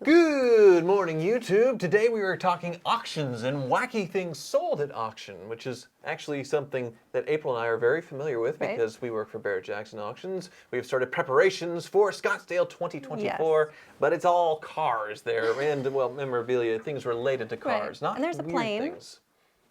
Good morning, YouTube. Today we are talking auctions and wacky things sold at auction, which is actually something that April and I are very familiar with because we work for Barrett-Jackson Auctions. We have started preparations for Scottsdale 2024, but it's all cars there and, well, memorabilia, things related to cars, not and there's a weird plane. things.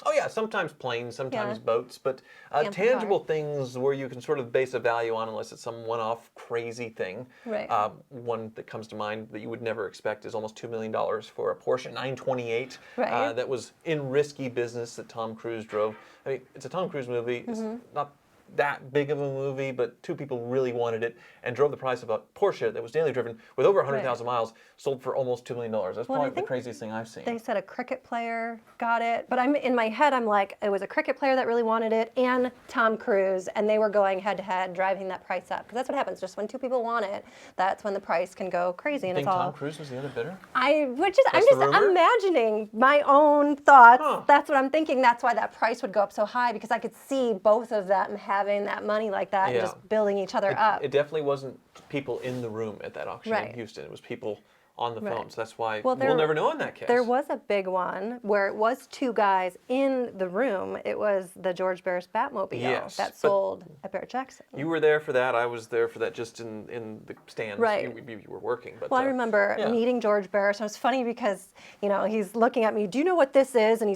Oh yeah, sometimes planes, sometimes boats, but Camper tangible car. things where you can sort of base a value on unless it's some one-off crazy thing. Right. One that comes to mind that you would never expect is almost $2 million for a Porsche 928 Right. that was in risky business that Tom Cruise drove. I mean, it's a Tom Cruise movie. It's not that big of a movie, but two people really wanted it and drove the price of a Porsche that was daily driven with over 100,000 miles, sold for almost $2 million. That's probably the craziest thing I've seen. They said a cricket player got it, but in my head, I'm like, it was a cricket player that really wanted it and Tom Cruise, and they were going head to head, driving that price up. Because that's what happens. Just when two people want it, that's when the price can go crazy. And You think it's all. Tom Cruise was the other bidder? I'm That's just the rumor? imagining my own thoughts. Huh. That's what I'm thinking. That's why that price would go up so high, because I could see both of them having that money like that and just building each other up. It definitely wasn't people in the room at that auction in Right. Houston. It was people on the Right. phone. So that's why Well, we'll never know in that case. There was a big one where it was two guys in the room. It was the George Barris Batmobile Yes, that but sold at Barrett-Jackson. You were there for that. I was there for that just in the stands. Right. You were working. But, Well, I remember meeting George Barris, and it was funny because, he's looking at me, do you know what this is? And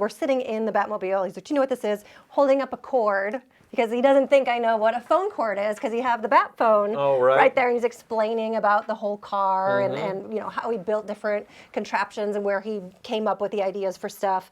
we're sitting in the Batmobile. He's like, do you know what this is? Holding up a cord, because he doesn't think I know what a phone cord is, because he have the bat phone right there. And he's explaining about the whole car and how he built different contraptions and where he came up with the ideas for stuff.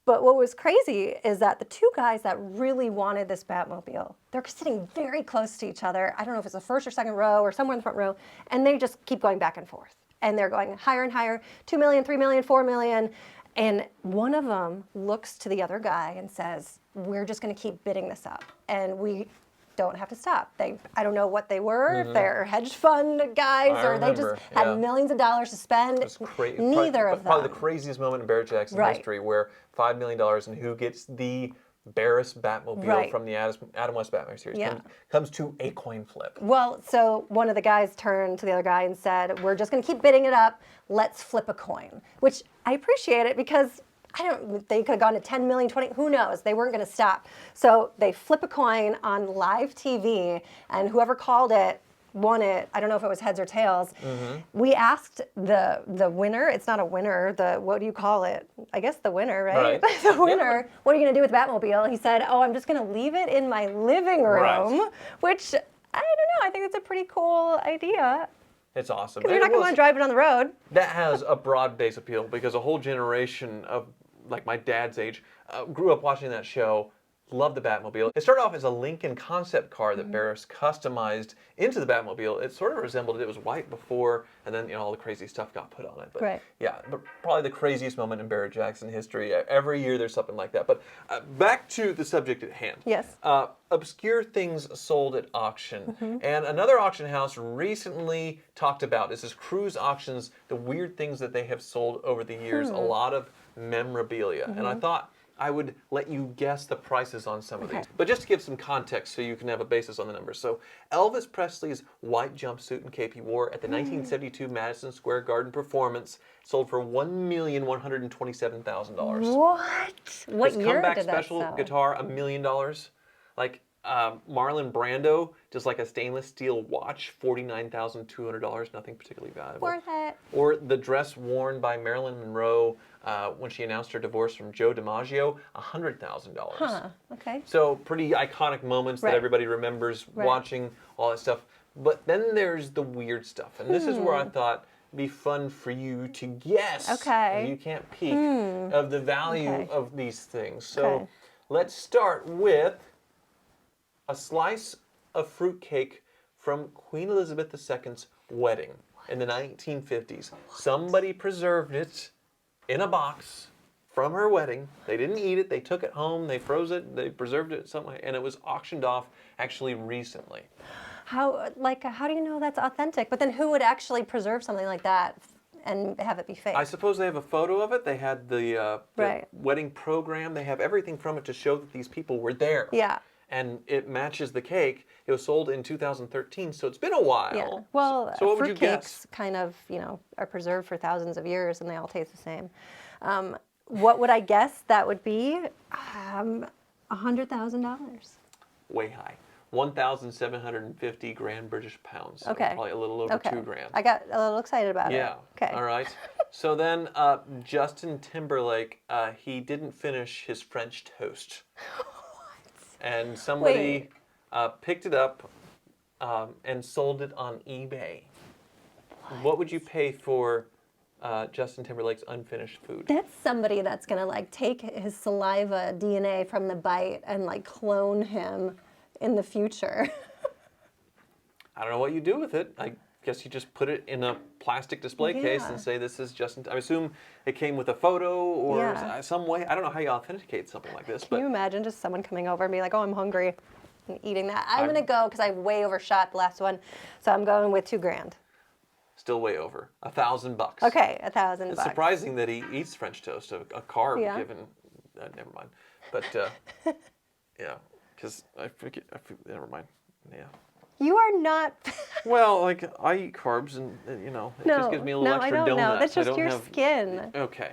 But what was crazy is that the two guys that really wanted this Batmobile, they're sitting very close to each other. I don't know if it's the first or second row or somewhere in the front row, and they just keep going back and forth. And they're going higher and higher, 2 million, 3 million, 4 million. And one of them looks to the other guy and says, we're just going to keep bidding this up, and we don't have to stop. I don't know what they were, if they're hedge fund guys or they just had millions of dollars to spend. Neither of them. Probably the craziest moment in Barrett-Jackson history, where $5 million and who gets the Barris Batmobile from the Adam West Batman series comes to a coin flip. Well, so one of the guys turned to the other guy and said, we're just going to keep bidding it up. Let's flip a coin, which I appreciate it, because they could have gone to 10 million, 20, who knows? They weren't going to stop. So they flip a coin on live TV, and whoever called it won it. I don't know if it was heads or tails. We asked the winner, it's not a winner, what do you call it? I guess the winner, right? The winner, what are you going to do with Batmobile? He said, oh, I'm just going to leave it in my living room, which, I don't know, I think that's a pretty cool idea. It's awesome. Because you're not going to want to drive it on the road. That has a broad base appeal, because a whole generation of, like my dad's age, grew up watching that show, loved the Batmobile. It started off as a Lincoln concept car that Barris customized into the Batmobile. It sort of resembled it. It was white before, and then all the crazy stuff got put on it. But but probably the craziest moment in Barrett-Jackson history. Every year there's something like that. But back to the subject at hand. Yes. Obscure things sold at auction. And another auction house recently talked about, this is Cruise Auctions, the weird things that they have sold over the years. A lot of memorabilia. And I thought I would let you guess the prices on some of these. But just to give some context so you can have a basis on the numbers. So Elvis Presley's white jumpsuit and cape he wore at the 1972 Madison Square Garden performance sold for $1,127,000. What? What His year comeback did that special sell? guitar, $1 million. Like Marlon Brando, just like a stainless steel watch, $49,200, nothing particularly valuable. Worth it. Or the dress worn by Marilyn Monroe when she announced her divorce from Joe DiMaggio, $100,000. Huh, okay. So pretty iconic moments that everybody remembers watching, all that stuff. But then there's the weird stuff. And this is where I thought it'd be fun for you to guess. Okay. You can't peek of the value of these things. So let's start with a slice of fruitcake from Queen Elizabeth II's wedding in the 1950s. Somebody preserved it in a box from her wedding. They didn't eat it. They took it home. They froze it. They preserved it some way, and it was auctioned off actually recently. How do you know that's authentic? But then who would actually preserve something like that and have it be fake? I suppose they have a photo of it. They had the wedding program. They have everything from it to show that these people were there. Yeah. and it matches the cake. It was sold in 2013, so it's been a while. Yeah. Well, so what would you guess? fruitcakes kind of, are preserved for thousands of years, and they all taste the same. What would I guess that would be? $100,000. Way high. 1,750 grand British pounds. So Okay. probably a little over Okay. 2 grand. I got a little excited about it. Yeah. Okay. All right. So then Justin Timberlake, he didn't finish his French toast. And somebody picked it up and sold it on eBay. What would you pay for Justin Timberlake's unfinished food? That's somebody that's gonna take his saliva DNA from the bite and clone him in the future. I don't know what you do with it. I guess you just put it in a plastic display case Yeah. and say this is Justin. I assume it came with a photo or Yeah. some way. I don't know how you authenticate something like this. Can you imagine just someone coming over and be like, "Oh, I'm hungry," and eating that? I'm gonna go because I way overshot the last one, so I'm going with $2,000. Still way over. $1,000. Okay, $1,000. It's surprising that he eats French toast, a carb Yeah. given. Never mind. But yeah, because I forget. Never mind. Yeah. You are not. Well, I eat carbs, and it just gives me a little I extra don't donut. know. That's I just don't your have- skin. Okay.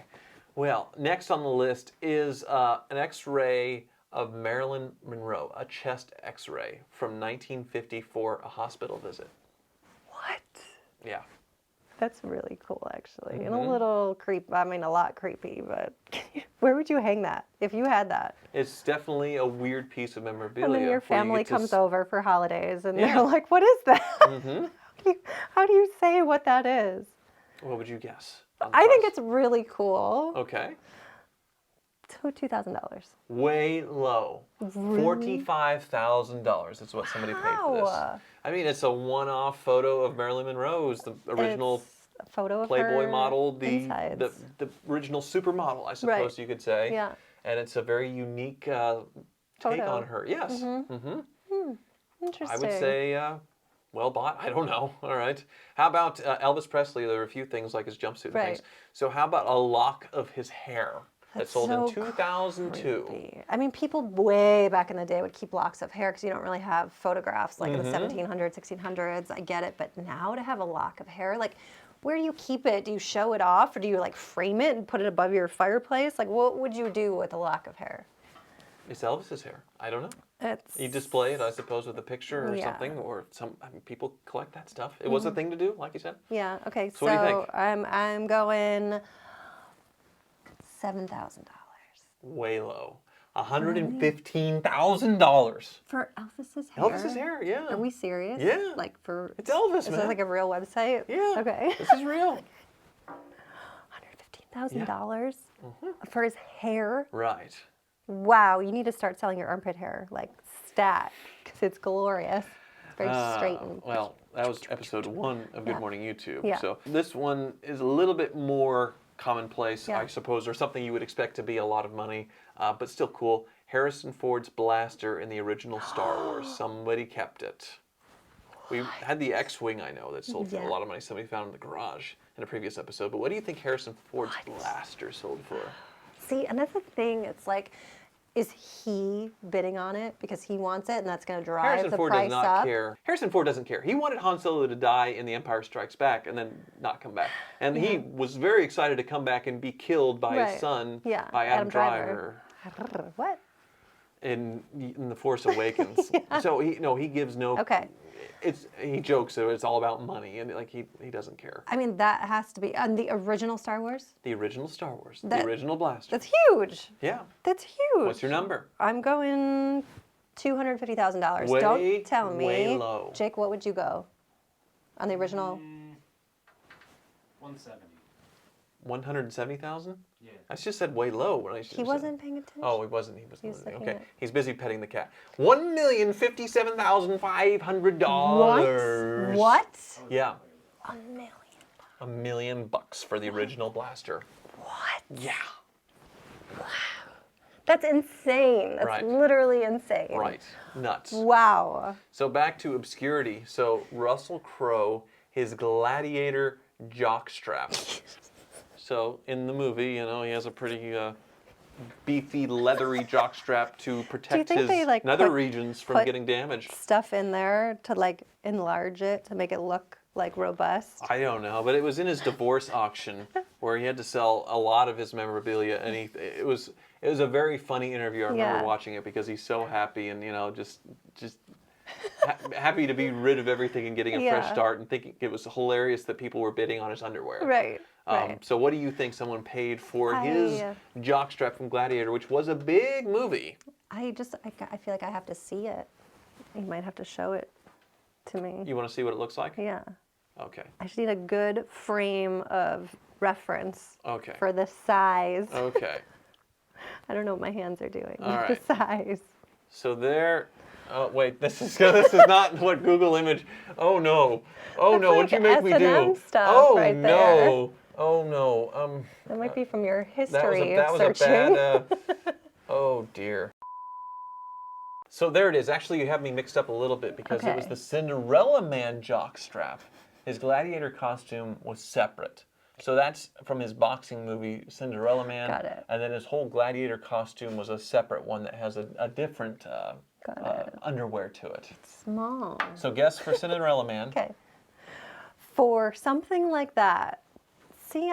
Well, next on the list is an X-ray of Marilyn Monroe, a chest X-ray from 1954, a hospital visit. What? Yeah. That's really cool, actually, and Mm-hmm. a little a lot creepy. But where would you hang that if you had that? It's definitely a weird piece of memorabilia. And then your where you family get to comes over for holidays, and Yeah. they're like, "What is that?" Mm-hmm. How do you say what that is? What would you guess? on the I think price? it's really cool. Okay. $2,000. Way low. $45,000 is what somebody paid for this. Wow. I mean, it's a one-off photo of Marilyn Monroe, the original It's a photo of Playboy her model, the insides. original supermodel, I suppose Right. you could say. Yeah. And it's a very unique take Photo. on her. Yes. Mm-hmm. Interesting. I would say well bought. I don't know. All right. How about Elvis Presley? There were a few things like his jumpsuit and Right. things. So how about a lock of his hair that That's sold in so 2002? creepy. I mean, people way back in the day would keep locks of hair because you don't really have photographs like in the Mm-hmm. 1700s, 1600s. I get it, but now to have a lock of hair, where do you keep it? Do you show it off, or do you frame it and put it above your fireplace? What would you do with a lock of hair? It's Elvis's hair. I don't know. It's You display it, I suppose, with a picture or Yeah. something, or people collect that stuff. It was a thing to do, like you said. yeah. Okay, So what do you think? I'm going $7,000 Way low. $115,000. for Elvis's hair. Elvis's hair, yeah. Are we serious? Yeah. For It's Elvis, is man. this a real website? Yeah. Okay. This is real. $115,000 for his hair. Right. Wow, you need to start selling your armpit hair stat because it's glorious. It's very straightened. Well, that was episode 1 of Good Yeah. Morning YouTube. Yeah. So this one is a little bit more commonplace, Yeah. I suppose, or something you would expect to be a lot of money, but still cool. Harrison Ford's blaster in the original Star Wars. Somebody kept it. We had the X-Wing, I know, that sold for a Yeah. lot of money. Somebody found in the garage in a previous episode. But what do you think Harrison Ford's blaster sold for? See, and that's the thing. It's is he bidding on it because he wants it and that's going to drive Harrison the Ford price does not up? care. Harrison Ford doesn't care. He wanted Han Solo to die in The Empire Strikes Back and then not come back. And he was very excited to come back and be killed by his son, Yeah, by Adam Driver, What? in The Force Awakens. So he gives no. Okay. He jokes that it's all about money and he doesn't care. I mean, that has to be on the original Star Wars. The original Star Wars, the That- original blaster. That's huge. Yeah. That's huge. What's your number? I'm going $250,000. Way, Don't tell me. way low. Jake, what would you go on the original? 170. 170,000? Yeah. I just said way low when I should He have said- wasn't paying attention. Oh, he wasn't. He was He was listening. looking Okay. at- He's busy petting the cat. $1,057,500. What? Yeah. A million. $1 million for the original blaster. What? Yeah. That's insane. That's Right. literally insane. Right. Nuts. Wow. So back to obscurity. So Russell Crowe, his gladiator jockstrap. So in the movie, he has a pretty beefy, leathery jockstrap to protect think his they, like, nether put- regions from put getting damaged. Stuff in there to like enlarge it to make it look like robust. I don't know, but it was in his divorce auction where he had to sell a lot of his memorabilia, and it was a very funny interview. I remember Yeah. watching it because he's so happy and just happy to be rid of everything and getting a fresh Yeah. start, and thinking it was hilarious that people were bidding on his underwear. Right. Right. So what do you think someone paid for his jockstrap from Gladiator, which was a big movie? I feel like I have to see it. You might have to show it to me. You want to see what it looks like? Yeah. Okay. I just need a good frame of reference Okay. for the size. Okay. I don't know what my hands are doing. All The right. size. So there. Oh wait, this is not what Google image. Oh no. Oh no, what'd you make me do? S&M stuff Oh right no. there. Oh no. That might be from your That was history a of searching. bad. Oh dear. So there it is. Actually, you have me mixed up a little bit because it was Okay. the Cinderella Man jockstrap. His gladiator costume was separate. So that's from his boxing movie, Cinderella Man. Got it. And then his whole gladiator costume was a separate one that has a different underwear to it. Small. So guess for Cinderella Man. Okay. For something like that, see,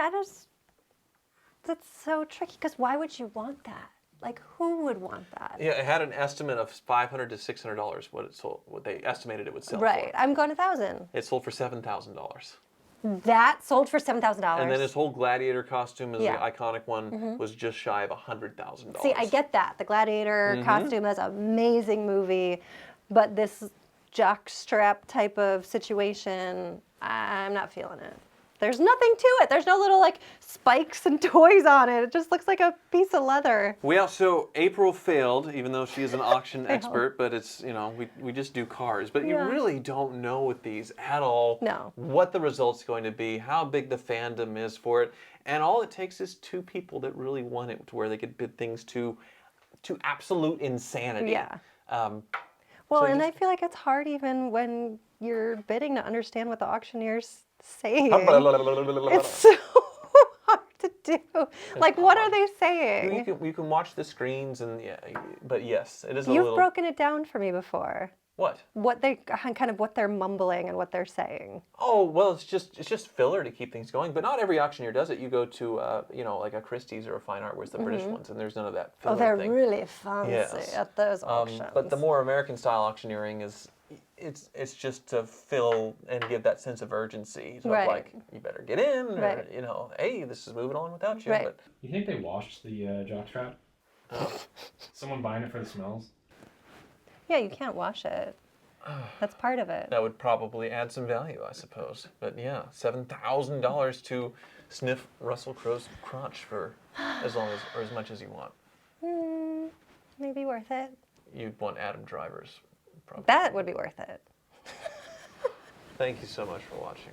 that's so tricky because why would you want that? Like, who would want that? Yeah, it had an estimate of $500 to $600 what it sold, what they estimated it would sell Right. for. I'm going 1,000. It sold for $7,000. That sold for $7,000. And then his whole gladiator costume, is Yeah. the iconic one, was just shy of $100,000. See, I get that. The gladiator costume is an amazing movie, but this jockstrap type of situation, I'm not feeling it. There's nothing to it. There's no little like spikes and toys on it. It just looks like a piece of leather. Well, so April failed, even though she is an auction expert, but it's, we just do cars. But you Yeah. really don't know with these at all No. what the result's going to be, how big the fandom is for it. And all it takes is two people that really want it to where they could bid things to absolute insanity. Yeah. Um, Well, So you and just- I feel like it's hard even when you're bidding to understand what the auctioneer's saying. you, It's so hard to do. Like, what are they saying? you can watch the screens, and but yes, it is a You've little... broken it down for me before. What? What they kind of what they're mumbling and what they're saying. Oh, well, it's just filler to keep things going. But not every auctioneer does it. You go to, like a Christie's or a Fine Art, where's the British ones, and there's none of that filler Oh, they're thing. really fancy Yes. at those auctions. But the more American style auctioneering is, it's just to fill and give that sense of urgency. So Right. like, you better get in, or, Right. hey, this is moving on without you. Right. But You think they washed the jockstrap? Someone buying it for the smells? Yeah, you can't wash it. That's part of it. that would probably add some value, I suppose. But yeah, $7,000 to sniff Russell Crowe's crotch for as long as or as much as you want. Maybe worth it. You'd want Adam Driver's. Probably. That would be worth it. Thank you so much for watching.